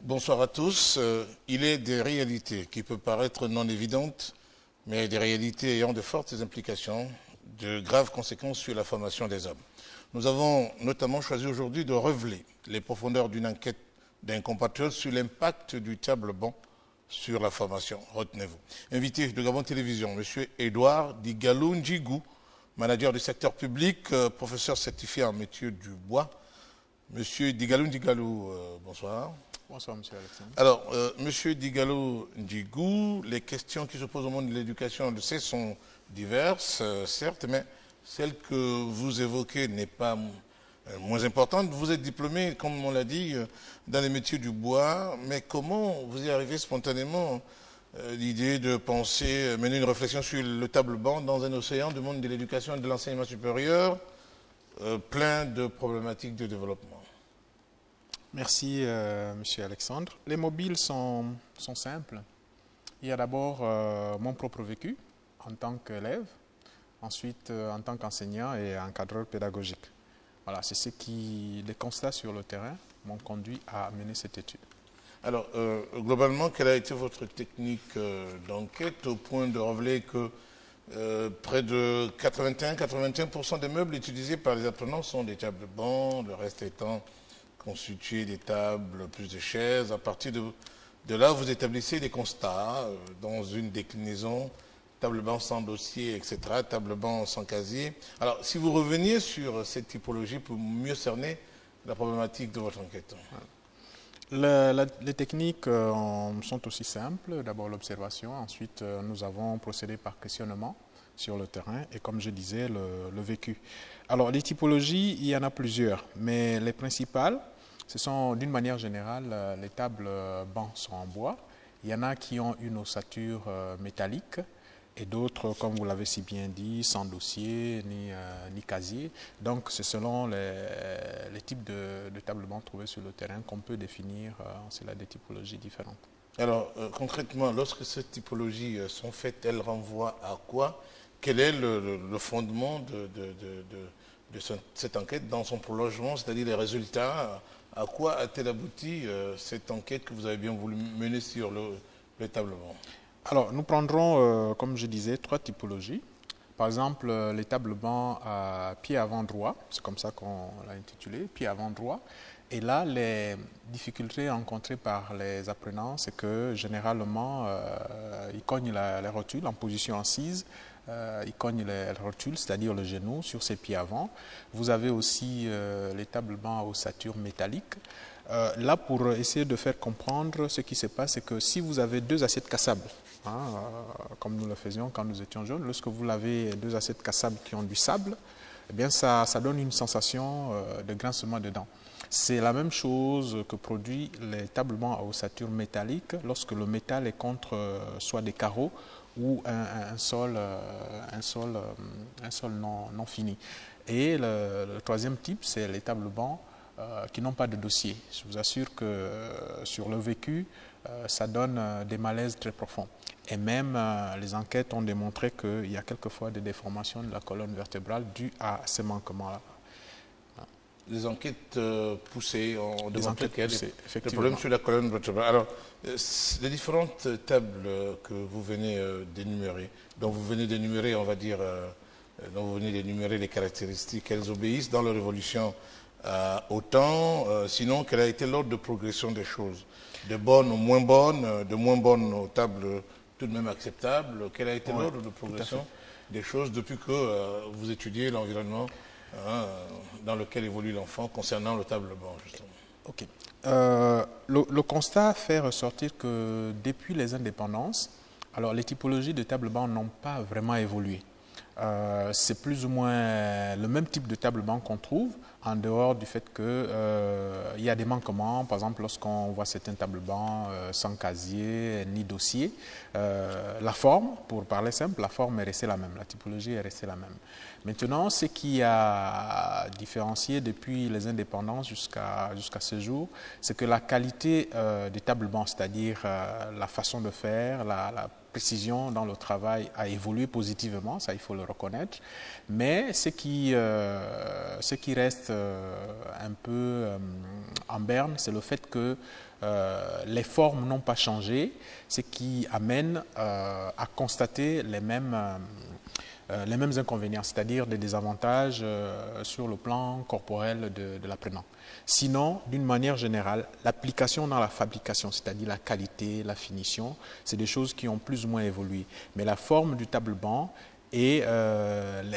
Bonsoir à tous. Il est des réalités qui peuvent paraître non évidentes, mais des réalités ayant de fortes implications, de graves conséquences sur la formation des hommes. Nous avons notamment choisi aujourd'hui de révéler les profondeurs d'une enquête d'un compatriote sur l'impact du table-banc sur la formation. Retenez-vous. Invité de Gabon Télévision, M. Edouard Digalou Njigou, manager du secteur public, professeur certifié en métier du bois. M. Digalou, bonsoir. Bonsoir, M. Alexandre. Alors, M. Digalou Njigou, les questions qui se posent au monde de l'éducation, on le sait, sont diverses, certes, mais celle que vous évoquez n'est pas moins importante. Vous êtes diplômé, comme on l'a dit, dans les métiers du bois, mais comment vous y arrivez spontanément l'idée de penser, mener une réflexion sur le table-banc dans un océan du monde de l'éducation et de l'enseignement supérieur plein de problématiques de développement? Merci, M. Alexandre. Les mobiles sont simples. Il y a d'abord mon propre vécu en tant qu'élève, ensuite en tant qu'enseignant et encadreur pédagogique. Voilà, c'est ce qui, les constats sur le terrain m'ont conduit à mener cette étude. Alors, globalement, quelle a été votre technique d'enquête au point de révéler que près de 81% des meubles utilisés par les apprenants sont des tables-bancs, le reste étant constitué des tables, plus de chaises. À partir de là, vous établissez des constats dans une déclinaison, table-banc sans dossier, etc., table-banc sans casier. Alors, si vous reveniez sur cette typologie pour mieux cerner la problématique de votre enquête. Les techniques sont aussi simples. D'abord l'observation, ensuite nous avons procédé par questionnement sur le terrain et comme je disais, le vécu. Alors les typologies, il y en a plusieurs, mais les principales, ce sont d'une manière générale, les tables bancs sont en bois. Il y en a qui ont une ossature métallique et d'autres, comme vous l'avez si bien dit, sans dossier ni casier. Donc c'est selon les types de tables bancs trouvés sur le terrain qu'on peut définir cela des typologies différentes. Alors concrètement, lorsque ces typologies sont faites, elles renvoient à quoi? Quel est le fondement de cette enquête dans son prolongement, c'est-à-dire les résultats? À quoi a-t-elle abouti cette enquête que vous avez bien voulu mener sur le table-banc? Alors, nous prendrons, comme je disais, 3 typologies. Par exemple, les tables-bancs à pied avant droit, c'est comme ça qu'on l'a intitulé, pied avant droit. Et là, les difficultés rencontrées par les apprenants, c'est que généralement, ils cognent les rotules en position assise, ils cognent les rotules, c'est-à-dire le genou, sur ses pieds avant. Vous avez aussi les tables-bancs à ossature métallique. Là, pour essayer de faire comprendre ce qui se passe, c'est que si vous avez 2 assiettes cassables, comme nous le faisions quand nous étions jeunes, lorsque vous avez 2 assiettes cassables qui ont du sable, eh bien ça donne une sensation de grincement dedans. C'est la même chose que produit les tables-bancs à ossature métallique lorsque le métal est contre soit des carreaux ou un sol non fini. Et le troisième type, c'est les tables-bancs qui n'ont pas de dossier. Je vous assure que sur le vécu, ça donne des malaises très profonds. Et même les enquêtes ont démontré qu'il y a quelquefois des déformations de la colonne vertébrale dues à ces manquements-là. Les enquêtes poussées ont démontré qu'il y a des problèmes sur la colonne vertébrale. Alors, les différentes tables que vous venez d'énumérer, dont vous venez d'énumérer, on va dire, dont vous venez d'énumérer les caractéristiques, elles obéissent dans leur évolution au temps, sinon quel a été l'ordre de progression des choses? De bonnes aux moins bonnes, de moins bonnes aux tables tout de même acceptables. Quel a été l'ordre de progression des choses depuis que vous étudiez l'environnement dans lequel évolue l'enfant concernant le table-banc, justement? Ok. Le constat fait ressortir que depuis les indépendances, alors les typologies de table-banc n'ont pas vraiment évolué. C'est plus ou moins le même type de table-banc qu'on trouve, en dehors du fait qu'il y a des manquements. Par exemple, lorsqu'on voit certains tables-bancs sans casier ni dossier, la forme, pour parler simple, la forme est restée la même, la typologie est restée la même. Maintenant, ce qui a différencié depuis les indépendances jusqu'à ce jour, c'est que la qualité des tables-bancs, c'est-à-dire la façon de faire, précision dans le travail a évolué positivement, ça il faut le reconnaître, mais ce qui reste un peu en berne, c'est le fait que les formes n'ont pas changé, ce qui amène à constater les mêmes inconvénients, c'est-à-dire des désavantages sur le plan corporel de l'apprenant. Sinon, d'une manière générale, l'application dans la fabrication, c'est-à-dire la qualité, la finition, c'est des choses qui ont plus ou moins évolué. Mais la forme du table-banc et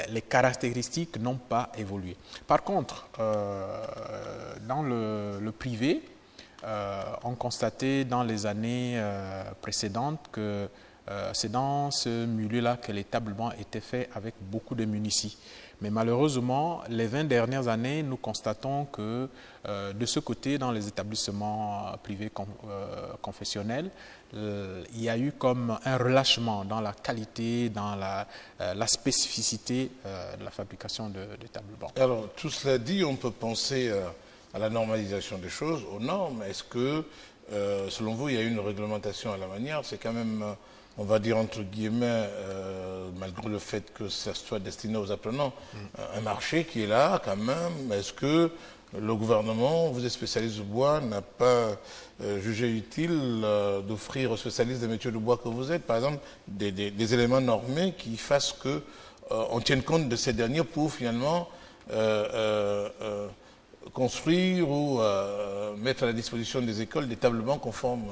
les caractéristiques n'ont pas évolué. Par contre, dans le privé, on constatait dans les années précédentes que c'est dans ce milieu-là que les tables-bancs étaient faits avec beaucoup de munitie. Mais malheureusement, les 20 dernières années, nous constatons que de ce côté, dans les établissements privés confessionnels, il y a eu comme un relâchement dans la qualité, dans la spécificité de la fabrication de tables-bancs. Alors, tout cela dit, on peut penser à la normalisation des choses, aux normes. Est-ce que, selon vous, il y a une réglementation à la manière? C'est quand même, on va dire entre guillemets, malgré le fait que ça soit destiné aux apprenants, un marché qui est là quand même. Est-ce que le gouvernement, vous êtes spécialiste du bois, n'a pas jugé utile d'offrir aux spécialistes des métiers du bois que vous êtes, par exemple, des éléments normés qui fassent que on tienne compte de ces derniers pour finalement construire ou mettre à la disposition des écoles des tables-bancs conformes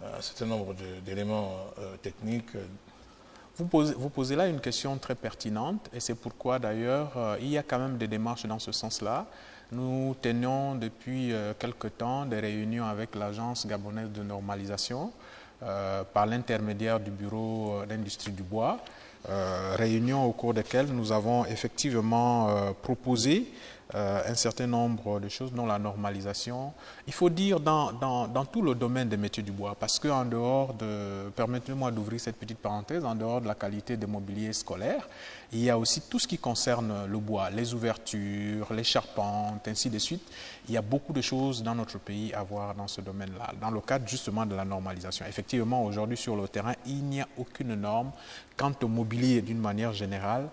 à un certain nombre d'éléments techniques? Vous posez là une question très pertinente et c'est pourquoi d'ailleurs il y a quand même des démarches dans ce sens-là. Nous tenons depuis quelque temps des réunions avec l'Agence gabonaise de normalisation par l'intermédiaire du Bureau d'industrie du bois, réunions au cours desquelles nous avons effectivement proposé un certain nombre de choses, dont la normalisation. Il faut dire dans tout le domaine des métiers du bois, parce qu'en dehors de, permettez-moi d'ouvrir cette petite parenthèse, en dehors de la qualité des mobiliers scolaires, il y a aussi tout ce qui concerne le bois, les ouvertures, les charpentes, ainsi de suite. Il y a beaucoup de choses dans notre pays à voir dans ce domaine-là, dans le cadre justement de la normalisation. Effectivement, aujourd'hui sur le terrain, il n'y a aucune norme quant au mobilier d'une manière générale,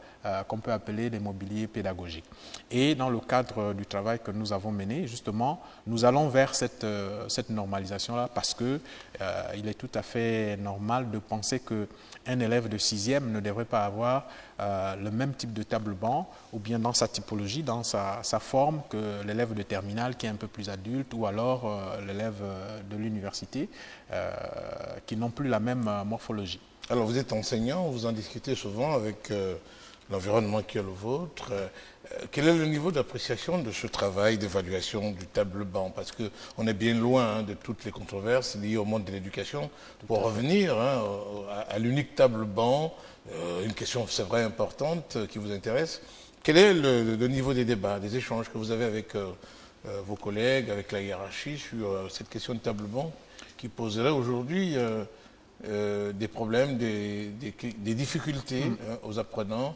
qu'on peut appeler des mobiliers pédagogiques. Et dans le cadre du travail que nous avons mené, justement, nous allons vers cette normalisation-là parce que il est tout à fait normal de penser qu'un élève de 6e ne devrait pas avoir le même type de table-banc ou bien dans sa typologie, dans sa forme que l'élève de terminale qui est un peu plus adulte ou alors l'élève de l'université qui n'ont plus la même morphologie. Alors vous êtes enseignant, vous en discutez souvent avec l'environnement qui est le vôtre. Quel est le niveau d'appréciation de ce travail d'évaluation du table-banc? Parce qu'on est bien loin de toutes les controverses liées au monde de l'éducation. Pour revenir à l'unique table-banc, une question, c'est vrai, importante qui vous intéresse. Quel est le niveau des débats, des échanges que vous avez avec vos collègues, avec la hiérarchie sur cette question de table-banc qui poserait aujourd'hui des problèmes, des difficultés aux apprenants,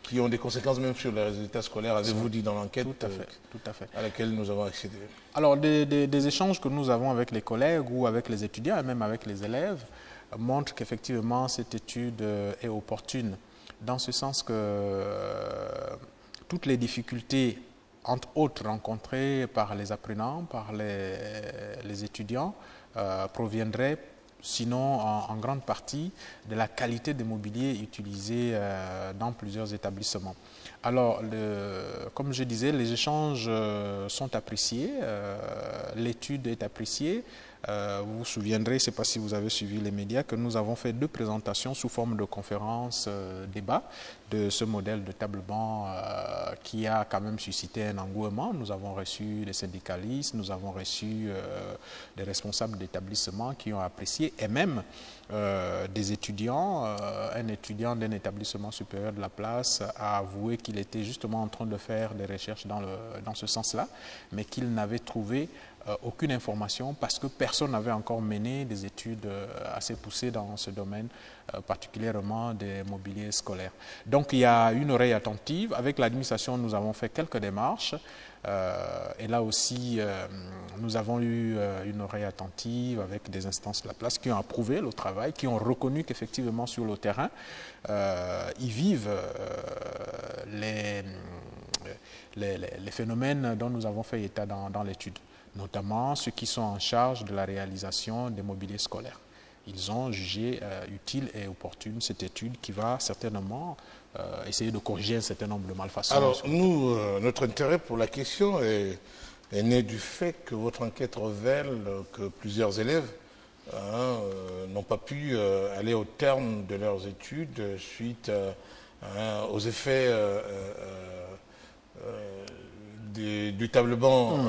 qui ont des conséquences même sur les résultats scolaires, avez-vous dit dans l'enquête à laquelle nous avons accédé? Alors, des échanges que nous avons avec les collègues ou avec les étudiants et même avec les élèves montrent qu'effectivement cette étude est opportune, dans ce sens que toutes les difficultés, entre autres rencontrées par les apprenants, par les étudiants, proviendraient sinon en grande partie de la qualité des mobiliers utilisés dans plusieurs établissements. Alors, comme je disais, les échanges sont appréciés, l'étude est appréciée. Vous vous souviendrez, je ne sais pas si vous avez suivi les médias, que nous avons fait 2 présentations sous forme de conférences débat de ce modèle de table-banc qui a quand même suscité un engouement. Nous avons reçu des syndicalistes, nous avons reçu des responsables d'établissements qui ont apprécié et même des étudiants. Un étudiant d'un établissement supérieur de la place a avoué qu'il était justement en train de faire des recherches dans ce sens-là, mais qu'il n'avait trouvé aucune information parce que personne n'avait encore mené des études assez poussées dans ce domaine, particulièrement des mobiliers scolaires. Donc il y a une oreille attentive. Avec l'administration, nous avons fait quelques démarches. Et là aussi, nous avons eu une oreille attentive avec des instances de la place qui ont approuvé le travail, qui ont reconnu qu'effectivement sur le terrain, ils vivent les phénomènes dont nous avons fait état dans l'étude, notamment ceux qui sont en charge de la réalisation des mobiliers scolaires. Ils ont jugé utile et opportune cette étude qui va certainement essayer de corriger un certain nombre de malfaçons. Alors, nous, notre intérêt pour la question est né du fait que votre enquête révèle que plusieurs élèves n'ont pas pu aller au terme de leurs études suite aux effets du table-banc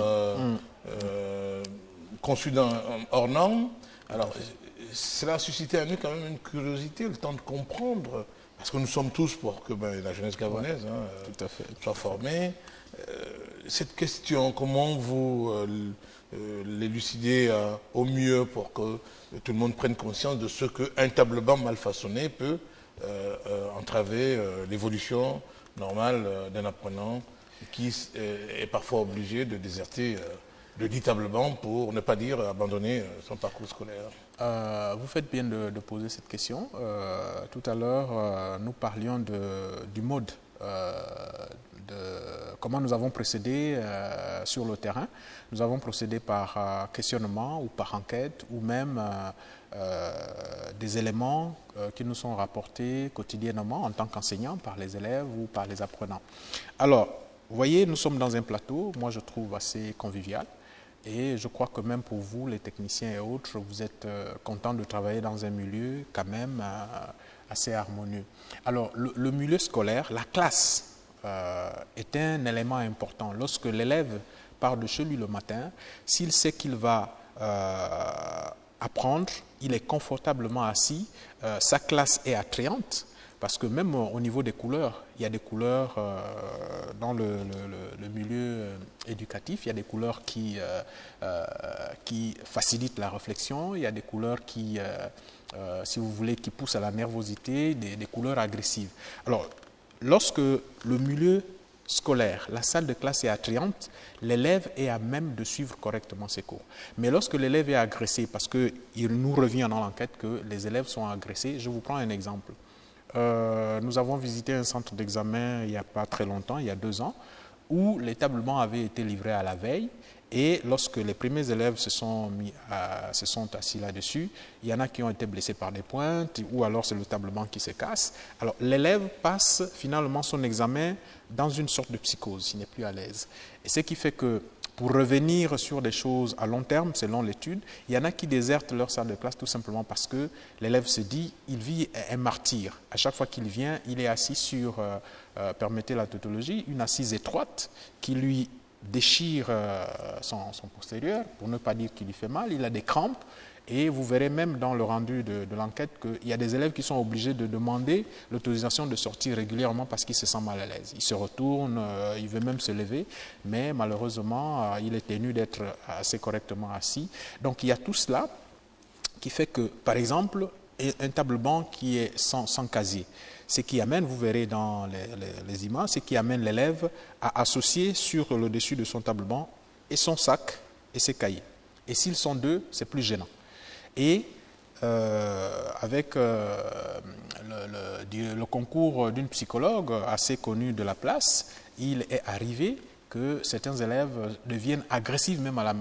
conçu hors norme. Alors, cela a suscité à nous quand même une curiosité, le temps de comprendre, parce que nous sommes tous pour que la jeunesse gabonaise soit formée. Cette question, comment vous l'élucidez au mieux pour que tout le monde prenne conscience de ce qu'un table-banc mal façonné peut entraver l'évolution normale d'un apprenant qui est parfois obligé de déserter le dit table-banc pour ne pas dire abandonner son parcours scolaire. Vous faites bien de poser cette question. Tout à l'heure, nous parlions du mode, de comment nous avons procédé sur le terrain. Nous avons procédé par questionnement ou par enquête ou même des éléments qui nous sont rapportés quotidiennement en tant qu'enseignants par les élèves ou par les apprenants. Alors, vous voyez, nous sommes dans un plateau, moi je trouve assez convivial. Et je crois que même pour vous, les techniciens et autres, vous êtes contents de travailler dans un milieu quand même assez harmonieux. Alors, le milieu scolaire, la classe est un élément important. Lorsque l'élève part de chez lui le matin, s'il sait qu'il va apprendre, il est confortablement assis, sa classe est attrayante. Parce que même au niveau des couleurs, il y a des couleurs dans le milieu éducatif, il y a des couleurs qui facilitent la réflexion, il y a des couleurs qui, si vous voulez, qui poussent à la nervosité, des couleurs agressives. Alors, lorsque le milieu scolaire, la salle de classe est attrayante, l'élève est à même de suivre correctement ses cours. Mais lorsque l'élève est agressé, parce qu'il nous revient dans l'enquête que les élèves sont agressés, je vous prends un exemple. Nous avons visité un centre d'examen il n'y a pas très longtemps, il y a 2 ans, où les tablements avaient été livrés à la veille. Et lorsque les premiers élèves se sont assis là-dessus, il y en a qui ont été blessés par des pointes, ou alors c'est le tablement qui se casse. Alors l'élève passe finalement son examen dans une sorte de psychose, il n'est plus à l'aise. Et ce qui fait que pour revenir sur des choses à long terme, selon l'étude, il y en a qui désertent leur salle de classe tout simplement parce que l'élève se dit, il vit un martyr. À chaque fois qu'il vient, il est assis sur, permettez la tautologie, une assise étroite qui lui déchire son postérieur, pour ne pas dire qu'il lui fait mal, il a des crampes. Et vous verrez même dans le rendu de l'enquête qu'il y a des élèves qui sont obligés de demander l'autorisation de sortir régulièrement parce qu'ils se sentent mal à l'aise. Il se retourne, il veut même se lever, mais malheureusement, il est tenu d'être assez correctement assis. Donc il y a tout cela qui fait que, par exemple, un table-banc qui est sans casier, ce qui amène, vous verrez dans les images, ce qui amène l'élève à associer sur le dessus de son table-banc et son sac et ses cahiers. Et s'ils sont 2, c'est plus gênant. Et avec le concours d'une psychologue assez connue de la place, il est arrivé que certains élèves deviennent agressifs même à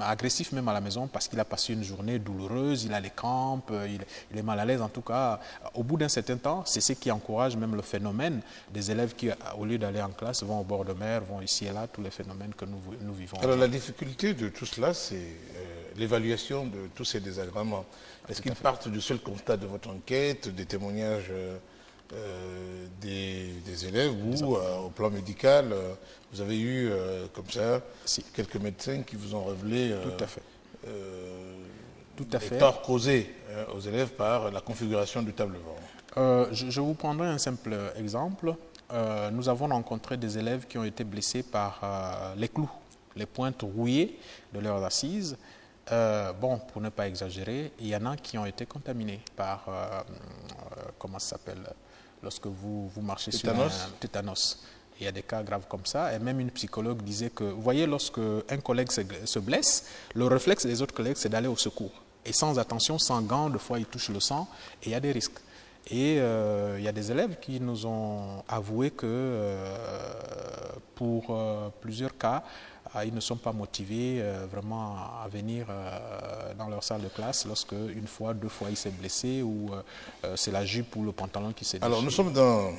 la maison parce qu'il a passé une journée douloureuse, il a les crampes, il est mal à l'aise. En tout cas, au bout d'un certain temps, c'est ce qui encourage même le phénomène des élèves qui, au lieu d'aller en classe, vont au bord de mer, vont ici et là, tous les phénomènes que nous vivons. Alors la difficulté de tout cela, c'est l'évaluation de tous ces désagréments. Est-ce qu'ils partent du seul constat de votre enquête, des témoignages des élèves ou au plan médical, vous avez eu comme ça quelques médecins qui vous ont révélé les torts causés aux élèves par la configuration du table-banc? Je vous prendrai un simple exemple. Nous avons rencontré des élèves qui ont été blessés par les clous les pointes rouillées de leurs assises. Bon, pour ne pas exagérer, il y en a qui ont été contaminés par, comment ça s'appelle, lorsque vous marchez sur un tétanos. Il y a des cas graves comme ça. Et même une psychologue disait que, vous voyez, lorsque un collègue se blesse, le réflexe des autres collègues, c'est d'aller au secours. Et sans attention, sans gants, des fois, il touche le sang et il y a des risques. Et il y a des élèves qui nous ont avoué que pour plusieurs cas, ils ne sont pas motivés vraiment à venir dans leur salle de classe lorsque une fois, deux fois, il s'est blessé ou c'est la jupe ou le pantalon qui s'est déchiré. Alors, nous sommes dans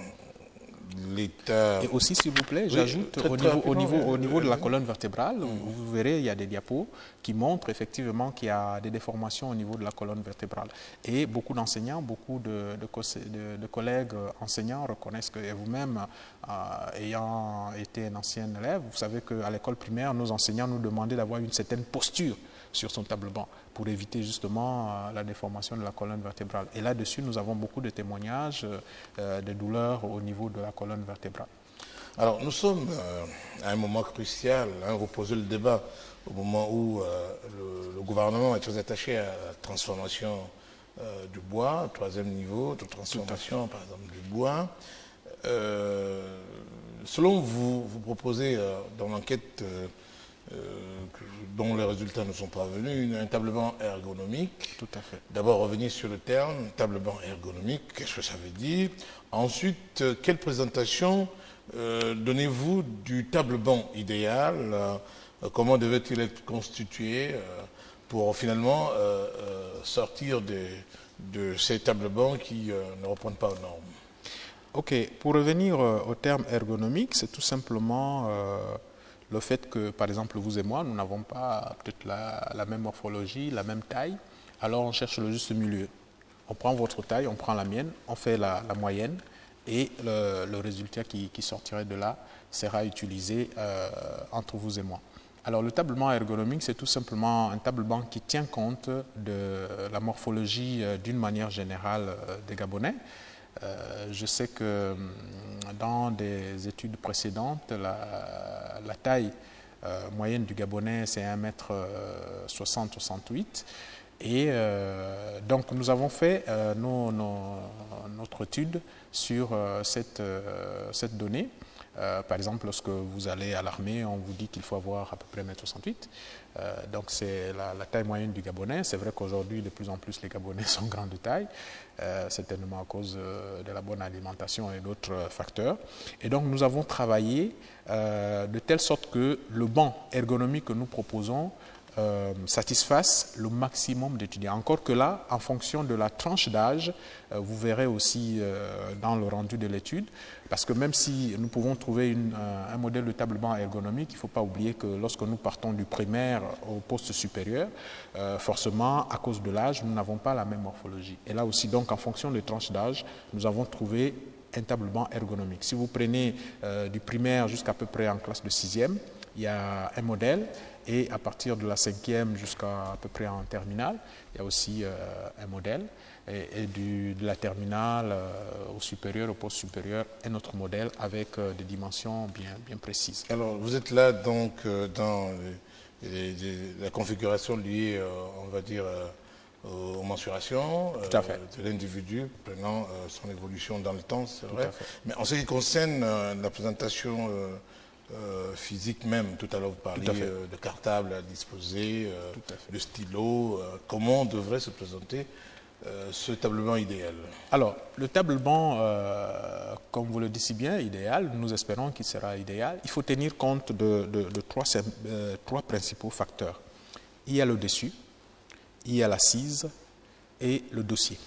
l'état... Et aussi, s'il vous plaît, j'ajoute au niveau de la colonne vertébrale, vous verrez, il y a des diapos qui montrent effectivement qu'il y a des déformations au niveau de la colonne vertébrale. Et beaucoup d'enseignants, beaucoup de collègues enseignants reconnaissent que, et vous-même, ayant été un ancien élève, vous savez qu'à l'école primaire, nos enseignants nous demandaient d'avoir une certaine posture sur son tableau-banc pour éviter justement la déformation de la colonne vertébrale. Et là-dessus, nous avons beaucoup de témoignages de douleurs au niveau de la colonne vertébrale. Alors, nous sommes à un moment crucial, hein, vous posez le débat, au moment où le gouvernement est très attaché à la transformation du bois, troisième niveau de transformation, par exemple, du bois. Selon vous, vous proposez dans l'enquête dont les résultats ne sont pas venus, un tableau-banc ergonomique. Tout à fait. D'abord, revenir sur le terme, tableau-banc ergonomique, qu'est-ce que ça veut dire? Ensuite, quelle présentation donnez-vous du tableau-banc idéal? Comment devait-il être constitué pour finalement sortir de ces tableaux-bancs qui ne répondent pas aux normes? Ok, pour revenir au terme ergonomique, c'est tout simplement le fait que, par exemple, vous et moi, nous n'avons pas peut-être la même morphologie, la même taille, alors on cherche le juste milieu. On prend votre taille, on prend la mienne, on fait la moyenne et le résultat qui sortirait de là sera utilisé entre vous et moi. Alors le tableau-banc ergonomique, c'est tout simplement un tableau-banc qui tient compte de la morphologie d'une manière générale des Gabonais. Je sais que dans des études précédentes, la taille moyenne du Gabonais, c'est 1,60 m et donc nous avons fait notre étude sur cette donnée. Par exemple, lorsque vous allez à l'armée, on vous dit qu'il faut avoir à peu près 1,68 m. Donc c'est la taille moyenne du Gabonais. C'est vrai qu'aujourd'hui, de plus en plus, les Gabonais sont grands de taille, certainement à cause de la bonne alimentation et d'autres facteurs. Et donc nous avons travaillé de telle sorte que le banc ergonomique que nous proposons satisfasse le maximum d'étudiants. Encore que là, en fonction de la tranche d'âge, vous verrez aussi dans le rendu de l'étude, parce que même si nous pouvons trouver un modèle de tableau-banc ergonomique, il ne faut pas oublier que lorsque nous partons du primaire au poste supérieur, forcément, à cause de l'âge, nous n'avons pas la même morphologie. Et là aussi, donc, en fonction des tranches d'âge, nous avons trouvé un tableau-banc ergonomique. Si vous prenez du primaire jusqu'à peu près en classe de 6e, il y a un modèle. Et à partir de la 5e jusqu'à peu près en terminale, il y a aussi un modèle. Et de la terminale au supérieur, au poste supérieur, un autre modèle avec des dimensions bien précises. Alors, vous êtes là donc dans la configuration liée, on va dire, aux mensurations de l'individu, prenant son évolution dans le temps, c'est vrai. Mais en ce qui concerne la présentation physique même, tout à l'heure vous parliez de cartable à disposer, de stylo, comment devrait se présenter ce tableau-banc idéal? Alors, le tableau-banc, comme vous le dites si bien, idéal, nous espérons qu'il sera idéal. Il faut tenir compte de trois principaux facteurs. Il y a le dessus, il y a l'assise et le dossier.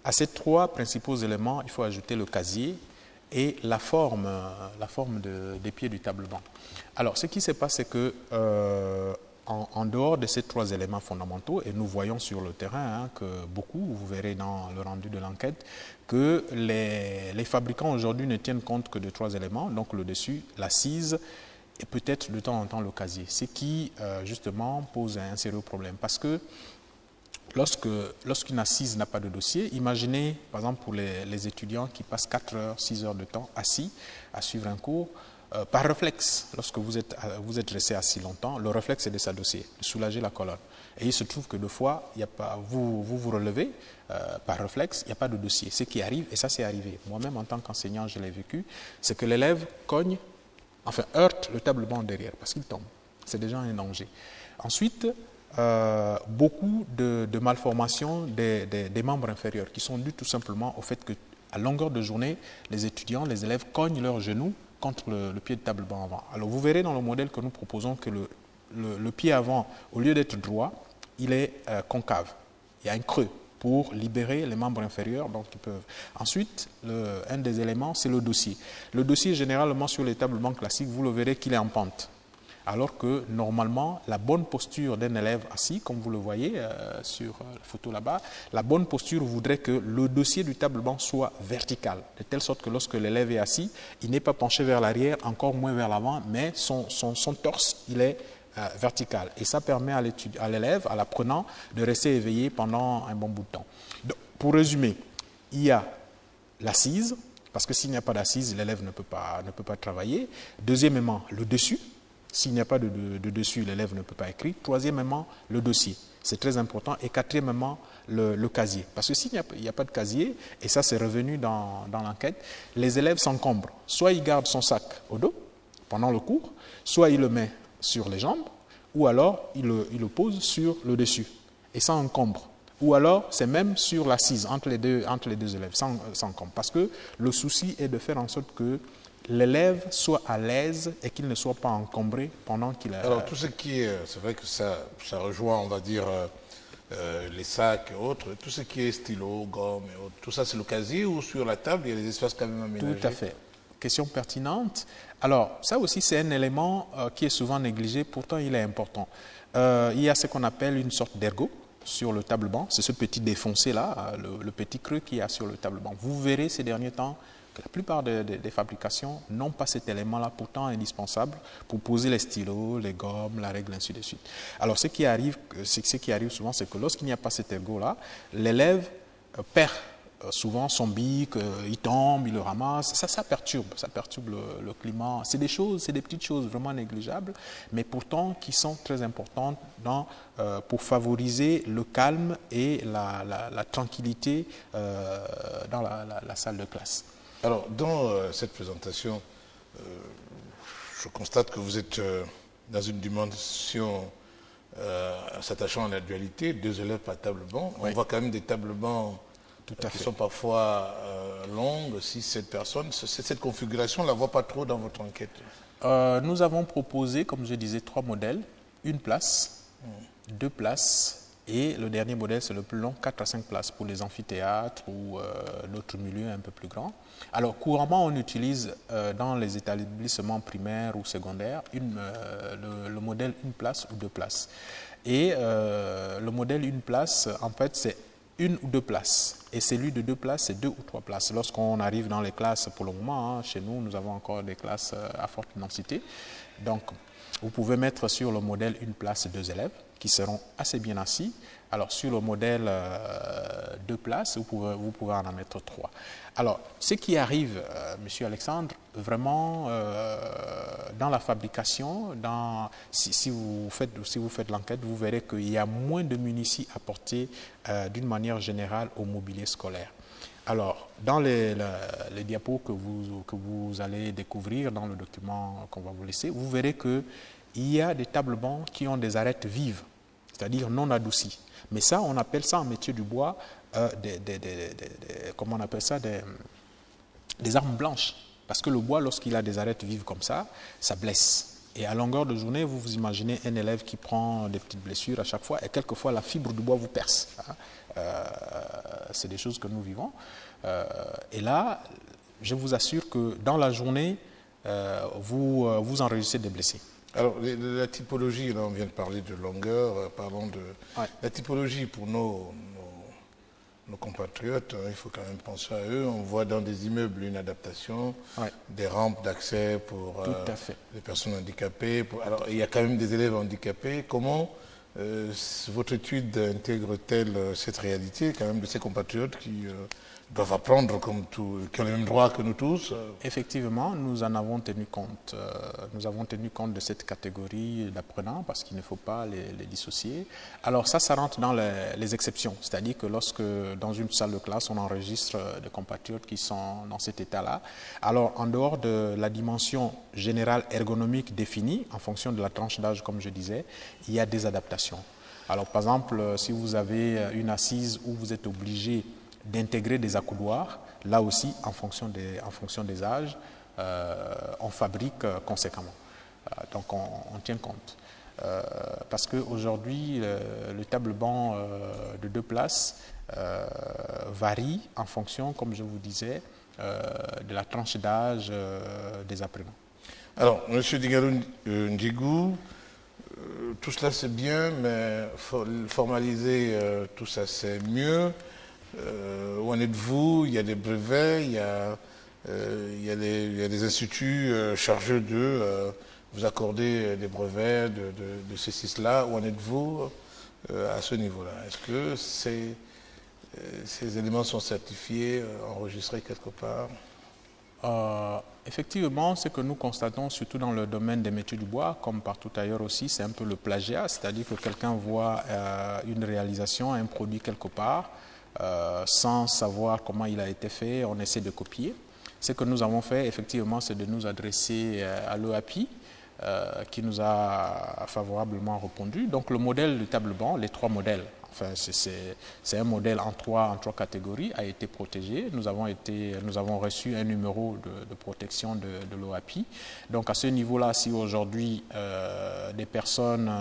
À ces trois principaux éléments, il faut ajouter le casier et la forme des pieds du tableau-banc. Alors, ce qui se passe, c'est que en dehors de ces trois éléments fondamentaux, et nous voyons sur le terrain que beaucoup, vous verrez dans le rendu de l'enquête, que les fabricants aujourd'hui ne tiennent compte que de trois éléments, donc le dessus, l'assise et peut-être de temps en temps le casier, ce qui justement pose un sérieux problème. Parce que lorsqu'une assise n'a pas de dossier, imaginez par exemple pour les étudiants qui passent 4 heures, 6 heures de temps assis à suivre un cours, par réflexe, lorsque vous êtes resté assis longtemps, le réflexe c'est de s'adosser, de soulager la colonne. Et il se trouve que deux fois, il y a pas, vous relevez par réflexe, il n'y a pas de dossier. Ce qui arrive, et ça c'est arrivé, moi-même en tant qu'enseignant, je l'ai vécu, c'est que l'élève cogne, enfin heurte le tableau derrière parce qu'il tombe. C'est déjà un danger. Ensuite, beaucoup de malformations des membres inférieurs qui sont dues tout simplement au fait qu'à longueur de journée, les étudiants, les élèves cognent leurs genoux contre le pied de table-banc avant. Alors vous verrez dans le modèle que nous proposons que le pied avant, au lieu d'être droit, il est concave. Il y a un creux pour libérer les membres inférieurs. Donc ils peuvent. Ensuite, un des éléments, c'est le dossier. Le dossier, généralement, sur les tableaux classiques, vous le verrez qu'il est en pente. Alors que, normalement, la bonne posture d'un élève assis, comme vous le voyez sur la photo là-bas, la bonne posture voudrait que le dossier du tableau soit vertical, de telle sorte que lorsque l'élève est assis, il n'est pas penché vers l'arrière, encore moins vers l'avant, mais son torse, il est vertical. Et ça permet à l'élève, à l'apprenant, de rester éveillé pendant un bon bout de temps. Donc, pour résumer, il y a l'assise, parce que s'il n'y a pas d'assise, l'élève ne peut pas travailler. Deuxièmement, le dessus. S'il n'y a pas de dessus, l'élève ne peut pas écrire. Troisièmement, le dossier. C'est très important. Et quatrièmement, le casier. Parce que s'il n'y a pas de casier, et ça c'est revenu dans l'enquête, les élèves s'encombrent. Soit ils gardent son sac au dos pendant le cours, soit il le met sur les jambes, ou alors il le pose sur le dessus. Et ça encombre. Ou alors c'est même sur l'assise entre les deux élèves, ça encombre. Parce que le souci est de faire en sorte que l'élève soit à l'aise et qu'il ne soit pas encombré pendant qu'il a... Alors tout ce qui est, c'est vrai que ça rejoint, on va dire, les sacs et autres, tout ce qui est stylo, gomme et autres, tout ça c'est le casier ou sur la table, il y a des espaces quand même aménagés? Tout à fait. Question pertinente. Alors ça aussi c'est un élément qui est souvent négligé, pourtant il est important. Il y a ce qu'on appelle une sorte d'ergot sur le table-banc, c'est ce petit défoncé là, le petit creux qu'il y a sur le table-banc. Vous verrez ces derniers temps que la plupart des fabrications n'ont pas cet élément-là, pourtant indispensable pour poser les stylos, les gommes, la règle, ainsi de suite. Alors ce qui arrive souvent, c'est que lorsqu'il n'y a pas cet ergot-là, l'élève perd souvent son bic, il tombe, il le ramasse, ça perturbe le climat. C'est des petites choses vraiment négligeables, mais pourtant qui sont très importantes pour favoriser le calme et la tranquillité dans la salle de classe. Alors, dans cette présentation, je constate que vous êtes dans une dimension s'attachant à la dualité, 2 élèves par table-banc. Oui. On voit quand même des tables-bancs qui sont parfois longues, 6-7 personnes. Cette configuration, on ne la voit pas trop dans votre enquête? Nous avons proposé, comme je disais, 3 modèles. 1 place, 2 places, et le dernier modèle, c'est le plus long, 4 à 5 places pour les amphithéâtres ou d'autres milieux un peu plus grands. Alors, couramment, on utilise dans les établissements primaires ou secondaires le modèle 1 place ou 2 places. Et le modèle 1 place, en fait, c'est 1 ou 2 places. Et celui de 2 places, c'est 2 ou 3 places. Lorsqu'on arrive dans les classes, pour le moment, chez nous, nous avons encore des classes à forte densité. Donc, vous pouvez mettre sur le modèle 1 place 2 élèves qui seront assez bien assis. Alors, sur le modèle 2 places, vous pouvez en mettre 3. Alors, ce qui arrive, Monsieur Alexandre, vraiment, dans la fabrication, si vous faites l'enquête, vous verrez qu'il y a moins de munitions apportées d'une manière générale au mobilier scolaire. Alors, dans les diapos que vous allez découvrir dans le document qu'on va vous laisser, vous verrez qu'il y a des tables-bancs qui ont des arêtes vives, c'est-à-dire non adoucies. Mais ça, on appelle ça en métier du bois, comment on appelle ça, des armes blanches. Parce que le bois, lorsqu'il a des arêtes vives comme ça blesse. Et à longueur de journée, vous vous imaginez un élève qui prend des petites blessures à chaque fois, et quelquefois la fibre du bois vous perce. C'est des choses que nous vivons. Et là, je vous assure que dans la journée, vous enregistrez des blessés. Alors, la typologie, là on vient de parler de longueur, parlons de la typologie pour nos compatriotes, il faut quand même penser à eux. On voit dans des immeubles une adaptation, des rampes d'accès pour les personnes handicapées. Alors, il y a quand même des élèves handicapés. Comment votre étude intègre-t-elle cette réalité quand même de ces compatriotes qui doivent apprendre comme tout, qui ont les mêmes droits que nous tous. Effectivement, nous en avons tenu compte. Nous avons tenu compte de cette catégorie d'apprenants parce qu'il ne faut pas les dissocier. Alors ça rentre dans les exceptions. C'est-à-dire que lorsque dans une salle de classe, on enregistre des compatriotes qui sont dans cet état-là, alors en dehors de la dimension générale ergonomique définie, en fonction de la tranche d'âge, comme je disais, il y a des adaptations. Alors par exemple, si vous avez une assise où vous êtes obligé d'intégrer des accoudoirs, là aussi, en fonction des âges, on fabrique conséquemment. Donc, on tient compte. Parce qu'aujourd'hui, le table-banc de 2 places varie en fonction, comme je vous disais, de la tranche d'âge des apprenants. Alors, M. Dingalou Ndjigou, tout cela c'est bien, mais formaliser tout ça c'est mieux. Où en êtes-vous? Il y a des brevets, il y a des instituts chargés de vous accorder des brevets de ces 6-là. Où en êtes-vous à ce niveau-là? Est-ce que ces éléments sont certifiés, enregistrés quelque part? Effectivement, ce que nous constatons, surtout dans le domaine des métiers du bois, comme partout ailleurs aussi, c'est un peu le plagiat, c'est-à-dire que quelqu'un voit une réalisation, un produit quelque part, sans savoir comment il a été fait, on essaie de copier. Ce que nous avons fait, effectivement, c'est de nous adresser à l'EAPI, qui nous a favorablement répondu. Donc le modèle du table-banc, les 3 modèles, enfin c'est un modèle en trois catégories, a été protégé. Nous avons reçu un numéro de protection de l'OAPI. Donc à ce niveau-là, si aujourd'hui des personnes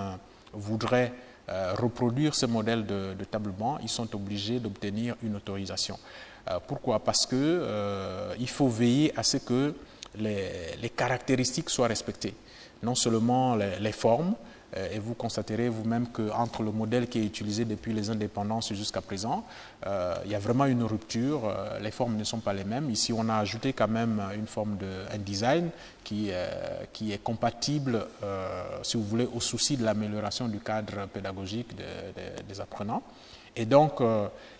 voudraient reproduire ce modèle de table-banc, ils sont obligés d'obtenir une autorisation. Pourquoi? Parce que il faut veiller à ce que les caractéristiques soient respectées. Non seulement les formes, et vous constaterez vous-même qu'entre le modèle qui est utilisé depuis les indépendances jusqu'à présent, il y a vraiment une rupture, les formes ne sont pas les mêmes. Ici, on a ajouté quand même une forme un design qui est compatible, si vous voulez, au souci de l'amélioration du cadre pédagogique des apprenants. Et donc,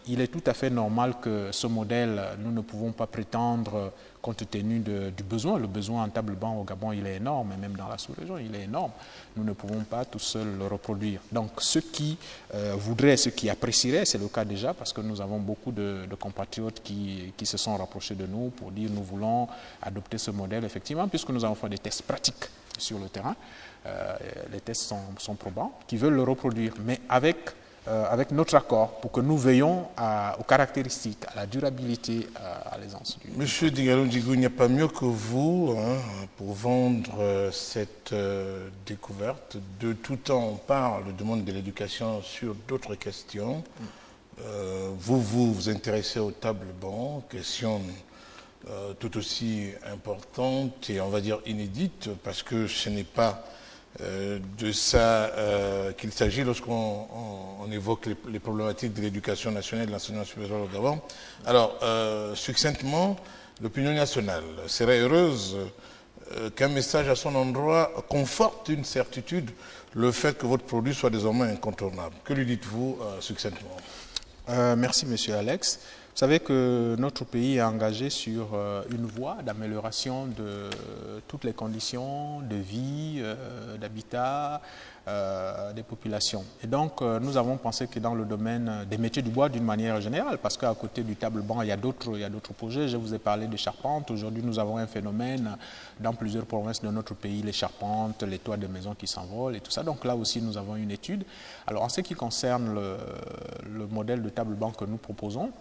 il est tout à fait normal que ce modèle, nous ne pouvons pas prétendre, compte tenu du besoin. Le besoin en table-banc au Gabon, il est énorme, et même dans la sous-région, il est énorme. Nous ne pouvons pas tout seuls le reproduire. Donc, ceux qui voudraient, ceux qui apprécieraient, c'est le cas déjà, parce que nous avons beaucoup de compatriotes qui se sont rapprochés de nous pour dire nous voulons adopter ce modèle, effectivement, puisque nous avons fait des tests pratiques sur le terrain. Les tests sont probants, qui veulent le reproduire, mais avec notre accord pour que nous veillons aux caractéristiques, à la durabilité, à l'aisance. Monsieur Dingalou Ndjigou, il n'y a pas mieux que vous pour vendre cette découverte. De tout temps, on parle du monde de l'éducation sur d'autres questions. Vous intéressez au table-banc, question tout aussi importante et on va dire inédite, parce que ce n'est pas de ça qu'il s'agit lorsqu'on évoque les problématiques de l'éducation nationale et de l'enseignement supérieur au Gabon. Alors, succinctement, l'opinion nationale serait heureuse qu'un message à son endroit conforte une certitude, le fait que votre produit soit désormais incontournable. Que lui dites-vous succinctement? Merci, monsieur Alex. Vous savez que notre pays est engagé sur une voie d'amélioration de toutes les conditions de vie, d'habitat des populations. Et donc, nous avons pensé que dans le domaine des métiers du bois d'une manière générale, parce qu'à côté du table-banc, il y a d'autres projets. Je vous ai parlé des charpentes. Aujourd'hui, nous avons un phénomène dans plusieurs provinces de notre pays, les charpentes, les toits de maisons qui s'envolent et tout ça. Donc là aussi, nous avons une étude. Alors, en ce qui concerne le modèle de table-banc que nous proposons,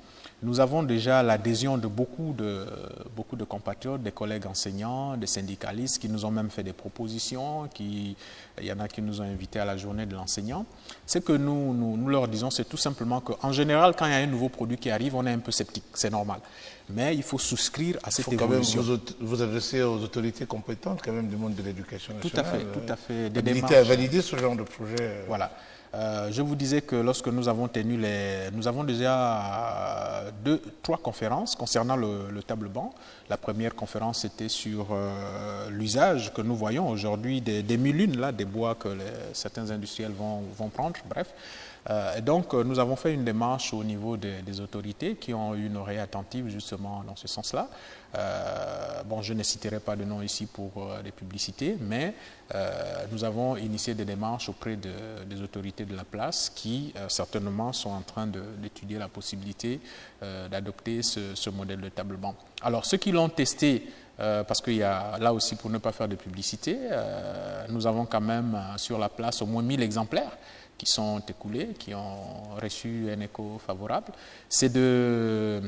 nous avons déjà l'adhésion de beaucoup de compatriotes, des collègues enseignants, des syndicalistes qui nous ont même fait des propositions, il y en a qui nous ont invités à la journée de l'enseignant. Ce que nous leur disons, c'est tout simplement qu'en général, quand il y a un nouveau produit qui arrive, on est un peu sceptique, c'est normal. Mais il faut souscrire à cette évolution. Quand même vous adresser aux autorités compétentes quand même du monde de l'éducation nationale. Tout à fait. Des démarches à valider ce genre de projet. Voilà. Je vous disais que lorsque nous avons nous avons déjà 3 conférences concernant le table-banc. La première conférence était sur l'usage que nous voyons aujourd'hui des 1001 là, des bois que certains industriels vont prendre, bref. Et donc, nous avons fait une démarche au niveau des autorités qui ont eu une oreille attentive justement dans ce sens-là. Bon, je ne citerai pas de nom ici pour des publicités, mais nous avons initié des démarches auprès des autorités de la place qui certainement sont en train d'étudier la possibilité d'adopter ce modèle de table-banc. Alors, ceux qui l'ont testé, parce qu'il y a là aussi, pour ne pas faire de publicité, nous avons quand même sur la place au moins 1000 exemplaires qui sont écoulés, qui ont reçu un écho favorable. C'est de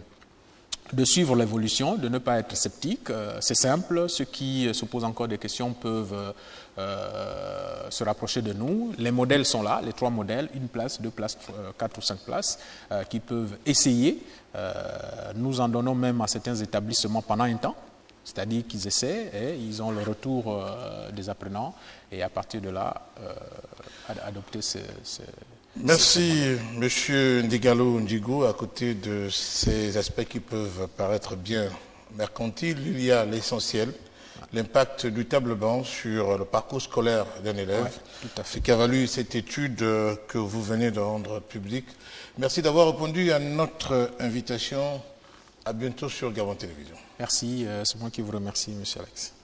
suivre l'évolution, de ne pas être sceptique. C'est simple, ceux qui se posent encore des questions peuvent se rapprocher de nous. Les modèles sont là, les 3 modèles, 1 place, 2 places, 4 ou 5 places, qui peuvent essayer. Nous en donnons même à certains établissements pendant un temps, c'est-à-dire qu'ils essaient et ils ont le retour des apprenants et à partir de là, adopter Merci, M. Ndigalo Ndigo. À côté de ces aspects qui peuvent paraître bien mercantiles, il y a l'essentiel, l'impact du table-banc sur le parcours scolaire d'un élève, ce qui a valu cette étude que vous venez de rendre publique. Merci d'avoir répondu à notre invitation. À bientôt sur Gabon Télévision. Merci, c'est moi qui vous remercie, M. Alex.